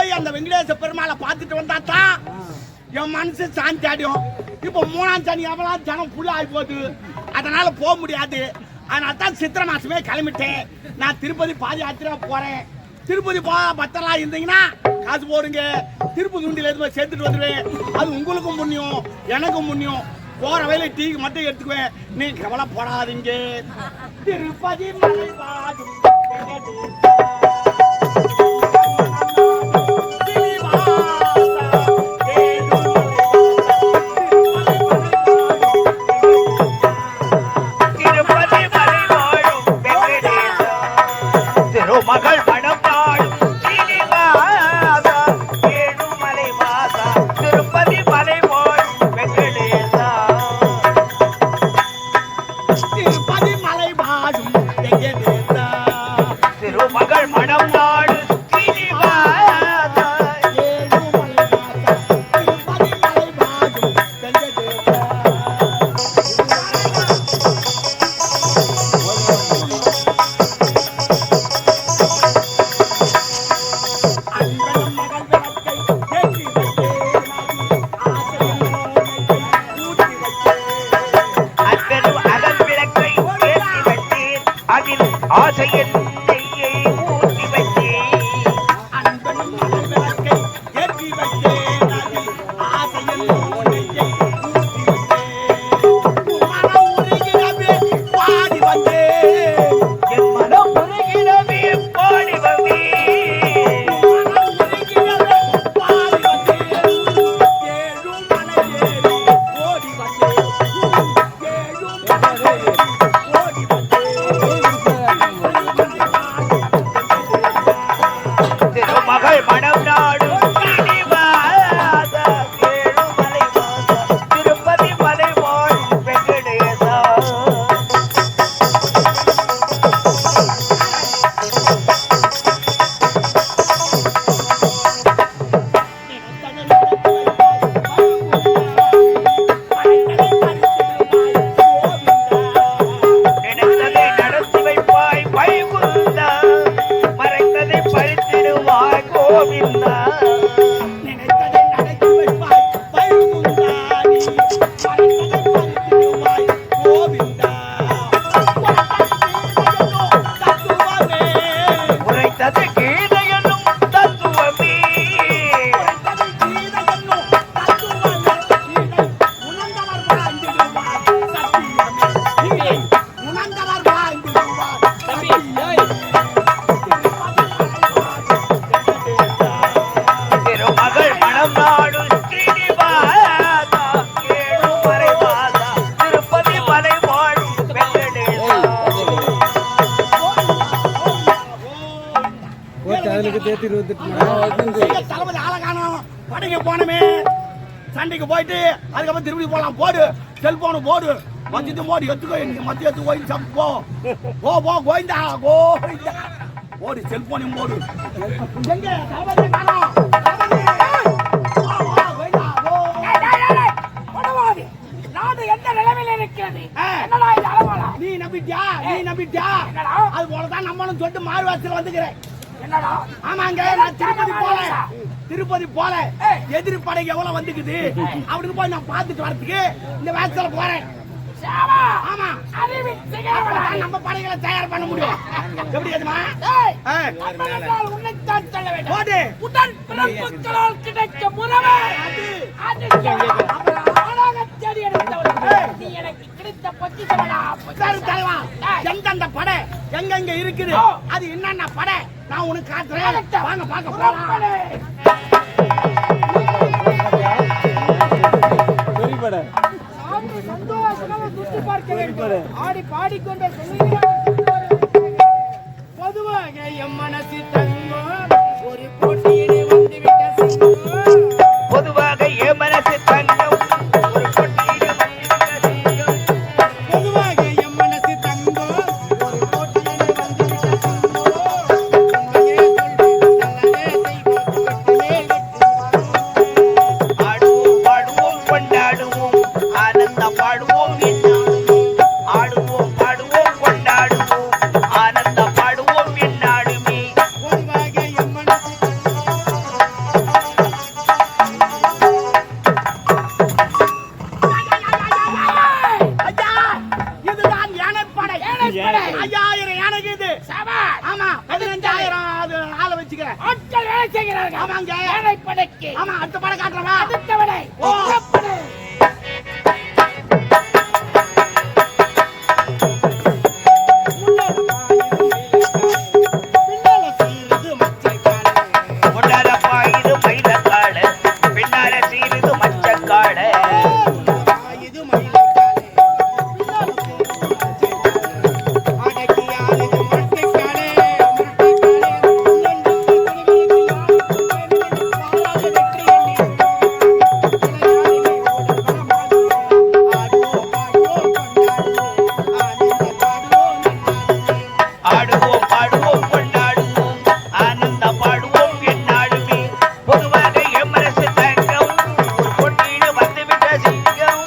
போய் அந்த வெங்கடேச பெருமாளை பார்த்துட்டு வந்தா தான் என் மனசு சாந்தி அடையும். இப்போ 3ஆம் சனி எவ்வளவு ஜனம் புள்ள ஆகி போகுது, அதனால போக முடியாது. அதனால தான் சித்திரை மாசமே கிளம்பிட்டேன். நான் திருப்பதி பாதி யாத்திரை போறேன். திருப்பதி பத்தலாம் இருந்தீங்கன்னா காசு போடுங்க, திருப்பதி உண்டியில் எதுவுமே சேர்த்துட்டு வந்துடுவேன். அது உங்களுக்கும் புண்ணியம் எனக்கும் புண்ணியம். போற வயல டீக்கு மட்டும் எடுத்துக்குவேன், நீங்க கவலைப்படாதீங்க. திருப்பதி மலை வாடும் மகள் மனம் நாடும் சீனிவாசா ஏழுமலை வாசா திருப்பதி மலை வாழும் வெங்கடேசா. திருப்பதி மலை வாடும் வெங்கடேசா. திருமகள் மனம் நாடும் சீனிவாசா ஏழுமலை வாசா திருப்பதி மலை வாடும் வெங்கடேசா. ஆசையின் நெய்யை ஊற்றி வைத்தேன், அன்பனும் மகள் விளக்கை ஏற்றி வைத்தேன், அதில் ஆசையில் நெய்யை ஊற்றி வைத்தேன். மனம் உருகிடவே பாடி வந்தேன், என் மனம் உருகிடவே பாடி வந்தேன். மனம் உருகிடவே பாடி வந்தேன். ஏழும் மலை ஏறி ஓடி வந்தேன், ஏழும் மலை ஏறி ஓடி வந்தேன். திருமகள் மனம் நாடும் சீனிவாசா ஏழுமலை வாசா திருப்பதி மலை வாழும் வெங்கடேசா. நினைத்ததை நடத்தி வைப்பாய் வைகுந்தா, மறைத்ததை பறித்திடுவாய் கோவிந்தா. நினைத்ததை நடத்தி வைப்பாய் வைகுந்தா, நீ மறைத்ததை பறித்திடுவாய் கோவிந்தா. தத்துவமே உரைத்தது கீதை என்னும் தத்துவமே, உரைத்தது கீதை என்னும் தத்துவமே. கீதை உணர்ந்தவர் வாழ்ந்திடுவார் சத்தியமே. கீதை உணர்ந்தவர் வாழ்ந்திடுவார் சத்தியமே. திருமகள் மனம் நாடும் சீனிவாசா ஏழுமலை வாசா திருப்பதி மலை வாழும் வெங்கடேசா. தளபதி ஆளகானம் படைக்கு போனமே, சண்டைக்கு போயிட்டு அதுக்கப்புறம் திருப்பதி போலாம். போடு செல்போனு போடு, மத்தியத்து போடு, எடுத்துக்கோ. மத்தியத்து கோயில் சப் போ போ போ கோயிந்தா கோயிந்தா போடு, செல்போனையும் போடு. எங்க தளபதி காணோம், தளபதி. வா, வா, கோயிந்தா, கோ. நாடு எந்த நிலைமையில இருக்கிறது? ஆ. என்னடா இது அளவாளா? நீ நம்பிட்டியா, நீ நம்பிட்டியா? என்னடா? அது போலதான் நம்மளும் சொல்லிட்டு மாறுவாசல் வந்துக்கிறேன். என்னடா? ஆமாங்க, நான் திருப்பதி போல எதிரி படை எவ்வளவு வந்துக்குது அப்படின்னு போய் நான் பார்த்துட்டு வரதுக்கு இந்த வேஷத்துல போறேன். சாவா. ஆமா, அறிவிச்சீங்க. அப்பதான் நம்ம படைகளை தயார் பண்ண முடியும். எப்படி அதுமா? ஏய், அன்பனால் உன்னைத்தான் சொல்ல வேண்டும். போடு. உடன் பிறப்புகளால் கிடைத்த உறவு அது அப்புறம் ஆளாகத் தேடி எடுத்தவன். நீ எனக்கு கிடைத்த பொக்கிஷமடா, சரி தலைவா, ஏய். எந்தெந்த படை எங்கெங்க இருக்குது ஓ. அது என்னென்ன படை நான் உனக்கு காட்டுறேன். கரெக்டா. வாங்க பார்க்க போலாம். புறப்படு. சாமி சந்தோஷமாக சுற்றி பார்க்க வேண்டும். ஆடி பாடிக்கொண்டே சொல்லுகிறார். பொதுவாக எம் மனசு தங்கம் ஒரு போட்டியிலே வந்துவிட்ட சிங்கம். பொதுவாக என் மனசு தங்கம் ஒரு பொட்டியிலே வந்துவிட்ட சிங்கம். பொதுவாக எம் மனசு தங்கம் ஒரு போட்டியிலே வந்துவிட்ட சிங்கம். உண்மையே சொல்வது நல்லதே செய்வோம், வெற்றிலே வெற்றி வரும். ஆடுவோம் பாடுவோம் கொண்டாடுவோம் ஆனந்தம் பாடுவோம் என்னாடுமே. ஆடுவோம் பாடுவோம் கொண்டாடுவோம் ஆனந்தம் பாடுவோம் என்னாடுமே. பொதுவாக எம் மனசு தங்கம் எங்க யானை படைக்கு ஆமா அடுத்த படம் காட்டுறவா அடுத்தவனை ஓ. புறப்படு. முன்னாலப்பா இது மயிலக்காடு பின்னால சீருது மச்சக்காடு ஆடுவோம் பாடுவோம் கொண்டாடுவோம் ஆனந்த பாடுவோம் என்னாடுமே பொதுவாக எம்மரசு தங்கம் ஒரு பொட்டியிடு வந்துவிட்ட சிங்கம்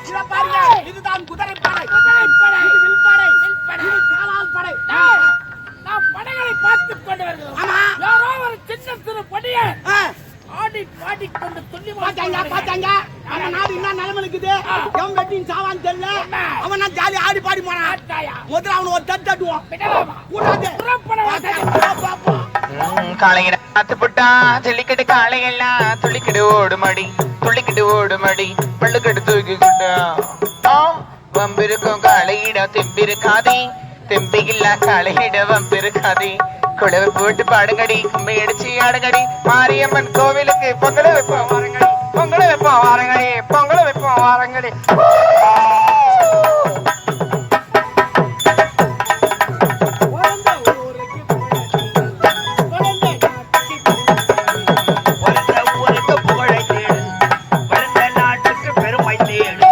இத பாருங்க இதுதான் குதிரை படை குதிரைப்படை. இது வில்படை வில்படை. இது காலால் படை டேய், நாம் படைகளை பார்த்துக் கொண்டு வருகிறோம். ஆமா. யாரோ ஒரு சின்ன சிறு படையை ஆ, ஆடி பாடிக்கொண்டு துள்ளி பாத்தாங்க பாத்தாங்க நம்ம நாடு என்ன நிலைமை இருக்குது எவன் வெட்டின் சாவான்னு தெரியல ஆமா. அவன் நான் ஜாலி ஆடி பாடி போனான் ஆட்டாயா. முதல்ல அவனை ஒரு தட்டு தட்டுவோம் விடலாமா? கூடாது புறப்பட வேண்டாம். பாப்பா காளையிட காத்து புட்டா ஜல்லிக்கட்டு காளையெல்லாம் துள்ளிக்கிட்டு ஓடுமடி துள்ளிக்கிட்டு ஓடுமடி பள்ளுக்கட்டு தூக்கிக்கிட்டா வம்பிருக்கும் காளையிட தெம்பிருக்காதே தெம்பியில்ல காளையிட வம்பிருக்காதே குழவை போட்டு பாடுங்கடி கும்பை அடிச்சு ஆடுங்கடி மாரியம்மன் கோவிலுக்கு பொங்கலை வைப்போம் வாரங்கடி பொங்கலை வைப்போம் வாரங்கடி பொங்கலை வைப்போம் வாரங்கடி பிறந்த ஊருக்கு புகழை தேடு பிறந்த நாட்டுக்கு பெருமை தேடு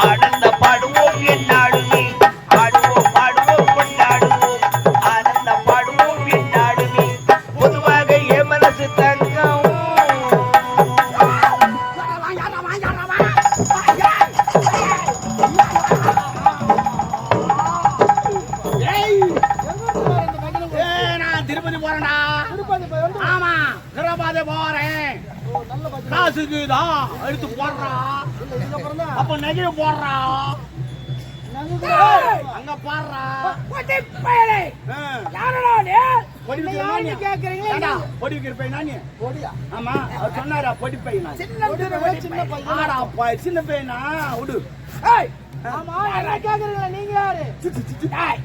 ஆனந்த பாடுவோம் என்னாடுமே ஆடுவோம் பாடுவோம் கொண்டாடுவோம் ஆனந்த பாடுவோம் என்னாடுமே பொதுவாக எம்மரசு தங்கம் நான் திருப்பதி போறேன்டா ஆமா திருப்பதி போறேன் காசுக்குதான் எடுத்து போடுறா அப்ப நெகிழ போடுறா அங்க பாடுறா குதிரைப்படை. யாரடா நீ? பொடி யாருன்னு கேக்குறீங்களா? ஏண்டா, பொடி வைக்கிற பையனா நீ? ஆமா அவர் சொன்னாரா பொடி பையனா சின்ன சிறு படை. ஆடா சின்ன பையனா விடு ஏய், ஆமா, யாரா கேக்குறீங்களா? நீங்க யாரு? டேய்,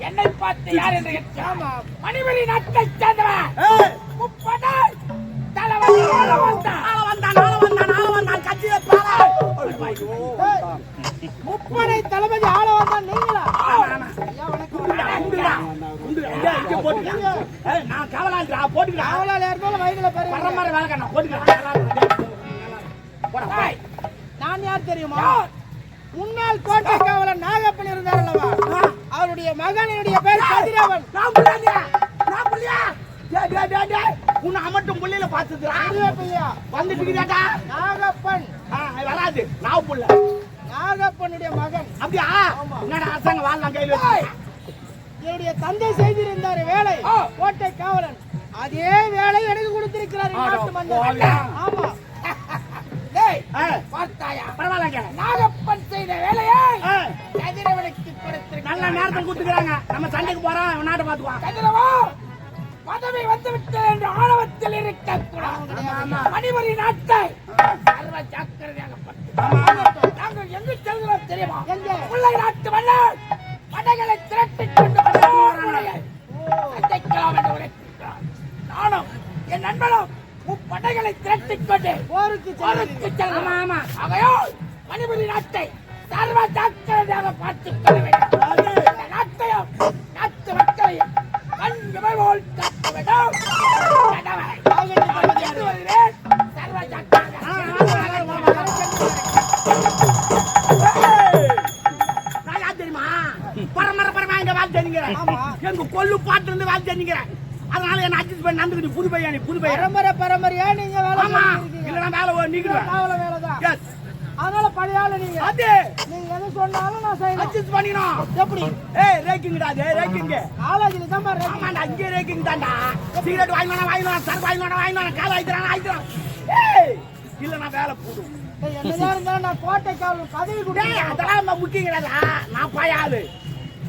என்னை பார்த்து யார் என்று கேட்காம மணிமணி நாட்டை சேர்ந்தவன் ஏய், முப்படை தலைவன் ஆள வந்தான். நாள வந்தான் கட்சியில பாரா முப்படை தளபதி ஆள வந்தான் நீங்களா? நான் காவலான்றா போட்டுக்கிறா அவளால இருந்தாலும் வயதுல பாருங்க. வர்ற மாதிரி வேலை நான் போட்டுக்கிறேன் டேய், நான் யார் தெரியுமா? முன்னாள் கோட்டை காவலன் நாகப்பன் இருந்தார் அல்லவா? அவருடைய மகனுடைய பேர் கதிரவன். நான் புள்ளியா உன்னை அமட்டும் புள்ளியில பாத்துக்கிறா பையா வந்துட்டு இருக்கிறாடா நாகப்பன் வராது நான் புள்ள நாகப்பனுடைய மகன். அப்படியா என்னடா அரசாங்க வாழலாம் கையில் ஏய், என்னுடைய தந்தை செய்திருந்தார் வேலை கோட்டை காவலன். அதே வேலை எனக்கு கொடுத்திருக்கிறார் ஆடா, நாட்டு மன்னர். போயா. ஆமா. டேய், வச்சு பார்த்தாயா? பரவாயில்லைங்க நாகப்பன் செய்த வேலையை ஆ, கதிரவனுக்கு நல்ல கொடுத்திருக்கிறார். நேரத்தில் கொடுத்துக்கிறாங்க நம்ம சண்டைக்கு போறோம் நாட்டை பாத்துக்குவான் கதிரவா, பதவி வந்துவிட்டது என்று ஆணவத்தில் இருக்கக்கூடாது. மணிமணி நாட்டை சர்வ ஜாக்கிரதையாக பார்த்து நாங்கள் எங்கு செல்கிறோம் தெரியுமா? முல்லை நாட்டு மன்னர் படைகளை திரட்டிக் கொண்டு சந்திக்கலாம் என்று உரைத்திருக்கிறார். நானும் என் நண்பனும் முப்படைகளை திரட்டிக் கொண்டு போருக்கு செல்லலாம். ஆகையால் மணிமணி நாட்டை சர்வ ஜாக்கிரதையாக பார்த்துக் கொள்ள வேண்டும். இந்த நாட்டையும் நாட்டு மக்களையும் கண் இமைவோல் காக்க வேண்டும். நான் சென்று வருகிறேன். சர்வ ஜாக்கிரதையாக. நான் யார் தெரியுமா பரம்பரை இங்க வேலை தெரிஞ்சுக்கிறேன் எங்க கொள்ளு பாட்டு இருந்து வேலை தெரிஞ்சுக்கிறேன் அதனால என்ன அட்ஜஸ்ட் பண்ணி நந்துக்கிட்டு புது பையன் பரம்பரையா நீங்க வேலை ஆமா செஞ்சிருக்கீங்க. இல்லைன்னா வேலை நீக்கிடுவேன் காவல வேலைதான். எஸ் அதனால பழைய ஆளு நீங்க. அது நீங்க எதை சொன்னாலும் நான் செய்யணும். அட்ஜஸ்ட் பண்ணிக்கணும். எப்படி? ஏய் ரேக்கிங்டா அது ரேக்கிங். காலேஜ்ல தான் பாரு. ஆமாடா இங்கே ரேக்கிங் தான்டா. சிகரெட் வாங்கினா சரக்கு வாங்கினா கால ஆயிடுறான். ஏய் இல்ல நான் வேலை போடும். என்னதான் இருந்தாலும் நான் கோட்டைக்காரன் பதவி டேய் கொடுத்தேன். அதெல்லாம் முக்கியங்கடா. நான் பாயாளு.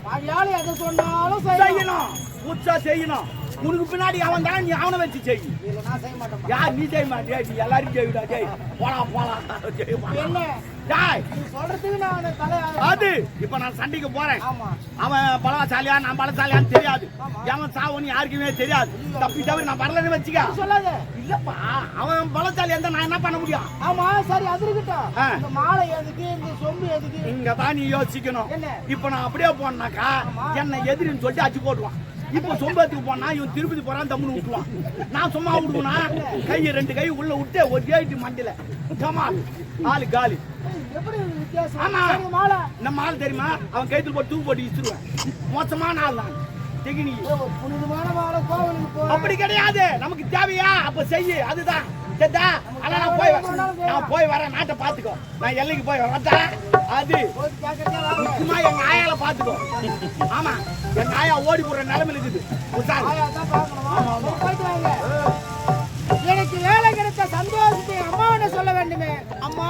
பாயாளு எதை சொன்னாலும் செய்யணும். புதுசா செய்யணும். உனக்கு பின்னாடி அவன் தான் நீ அவனை வச்சு செய். இல்ல நான் செய்ய மாட்டேன். யார் நீ செய்ய மாட்டியா? நீ எல்லாரும் செய்விடா. ஜெய் போலாம் என்ன ஜாய் நீ சொல்றதுக்கு நான் தலை அது இப்ப நான் சண்டைக்கு போறேன். ஆமா அவன் பலசாலியா நான் பலசாலியான்னு தெரியாது. அவன் சாவன்னு யாருக்குமே தெரியாது. தப்பி தவிர நான் வரலன்னு வச்சுக்க. சொல்லாத. இல்லப்பா அவன் பலசாலியா இருந்தா நான் என்ன பண்ண முடியும்? ஆமா சரி அது இருக்கட்டும். ஆ. இந்த மாலை எதுக்கு இந்த சொம்பு எதுக்கு? இங்க தான் நீ யோசிக்கணும். என்ன? இப்ப நான் அப்படியே போனாக்கா என்னை எதிரின்னு சொல்லிட்டு அச்சு போட்டுவான். இப்ப சொம்பத்துக்கு போனா இவன் திருப்பதி போறான் தம்முன்னு விட்டுவான். நான் சும்மா விடுவேனா? கையை 2 கை உள்ள விட்டு ஒரு ஏட்டு மண்டில கமால் ஆளு காலி. எப்படி வித்தியாசம்? ஆமா. சரி, மாலை நம்ம ஆள் தெரியுமா? அவன் கைத்துல போட்டு தூக்கு போட்டு இச்சுருவேன். மோசமான ஆள் தான் தெகினி. ஒரு புனிதமான மாலை கோவிலுக்கு போ. அப்படி கிடையாது. நமக்கு தேவையா அப்ப செய்யு. அதுதான் சரிதா? ஆனா நான் போய் வரேன். நாட்டை பாத்துக்கோ. நான் எல்லைக்கு போய் வரேன். அது போய் கேக்கறதே வாங்க. முக்கியமா எங்க ஆயால பாத்துக்கோ. ஆமா எங்க ஆயா ஓடி போற நிலைமையில இருக்குது. உஷாரு. ஆயா தான் பார்க்கணும். போயிட்டு வாங்க. எனக்கு வேலை கிடைத்த சந்தோஷத்தை அம்மாவிட சொல்ல வேண்டுமே. அம்மா